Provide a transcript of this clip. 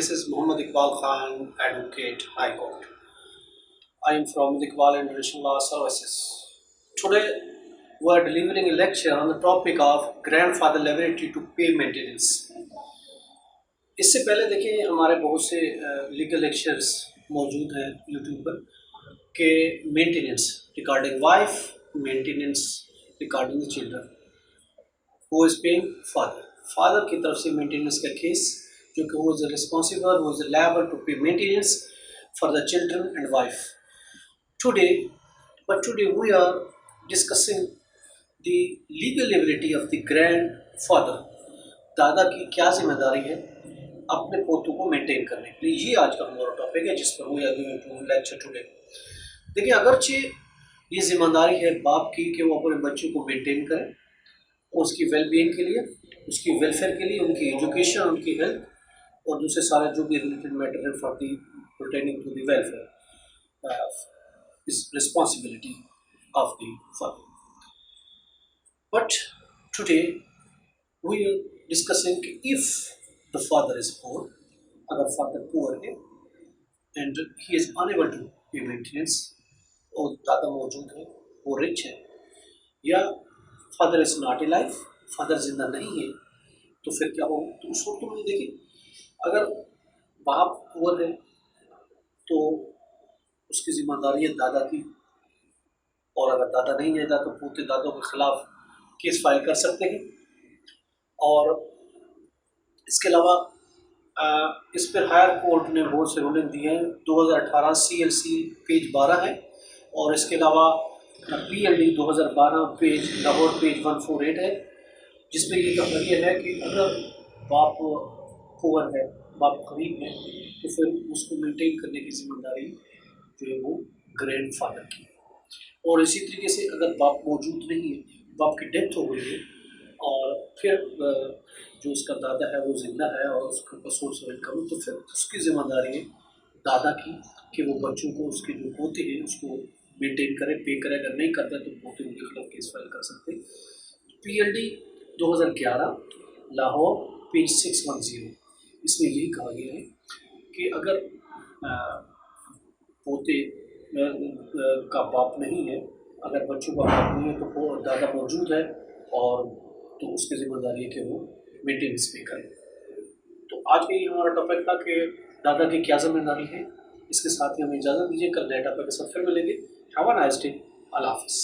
This is Muhammad Iqbal Khan, Advocate High Court. I am from Iqbal International Law Services. Today we are delivering a lecture on the topic of grandfather liability to pay maintenance. इससे पहले देखिए हमारे बहुत से legal lectures मौजूद हैं YouTube पर के maintenance regarding wife, maintenance regarding children, who is paying father की तरफ से मेंटेनेंस का केस जो कि who is responsible, who is liable to pay maintenance for the children and wife. Today we are discussing the legal liability of the grandfather. दादा की क्या जिम्मेदारी है अपने पोतों को मेंटेन करने के लिए, ये आज का हमारा टॉपिक है जिस पर we are going to lecture today. देखिए अगरचे ये जिम्मेदारी है बाप की कि वो अपने बच्चों को मेंटेन करें, उसकी वेलबींग के लिए, उसकी वेलफेयर के लिए, उनकी एजुकेशन, उनकी हेल्थ और दूसरे सारे जो भी रिलेटेड मैटर है for the pertaining to the welfare is responsibility of the father. But today we are discussing कि if the father is poor, अगर फादर पुअर है and he is unable to pay maintenance और दादा मौजूद है, वो rich है, या father is not alive, father जिंदा नहीं है, तो फिर क्या होगा? तो उस वक्त में देखिए अगर बाप पुअर है तो उसकी जिम्मेदारी है दादा की, और अगर दादा नहीं रहता तो पोते दादों के खिलाफ केस फाइल कर सकते हैं. और इसके अलावा इस पर हायर कोर्ट ने बहुत से रूलिंग दिए हैं. 2018 CLC पेज 12 है, और इसके अलावा PLD 2012 पेज लाहौर पेज 148 है, जिसमें ये कहा गया है कि अगर बाप पुअर है, बाप गरीब है, तो फिर उसको मेंटेन करने की जिम्मेदारी जो है वो ग्रैंड फादर की. और इसी तरीके से अगर बाप मौजूद नहीं है, बाप की डेथ हो गई है और फिर जो उसका दादा है वो जिंदा है और उसका सोर्स ऑफ इनकम, तो फिर उसकी जिम्मेदारी है दादा की कि वो बच्चों को, उसके जो पोते हैं उसको मेंटेन करे, पे करे. अगर नहीं करता तो पोते उनके खिलाफ केस फाइल कर सकते हैं. PLD 2011 लाहौर पेज 610, इसमें यही कहा गया है कि अगर पोते का बाप नहीं है, अगर बच्चों का बाप नहीं है तो दादा मौजूद है और तो उसकी जिम्मेदारी है कि वो मेंटेनेंस पे करे. तो आज का ये हमारा टॉपिक था कि दादा की क्या जिम्मेदारी है. इसके साथ ही हमें इजाज़त दीजिए, कल नए टॉपिक के साथ फिर मिलेंगे. Have a nice day. Allah हाफ़िज़.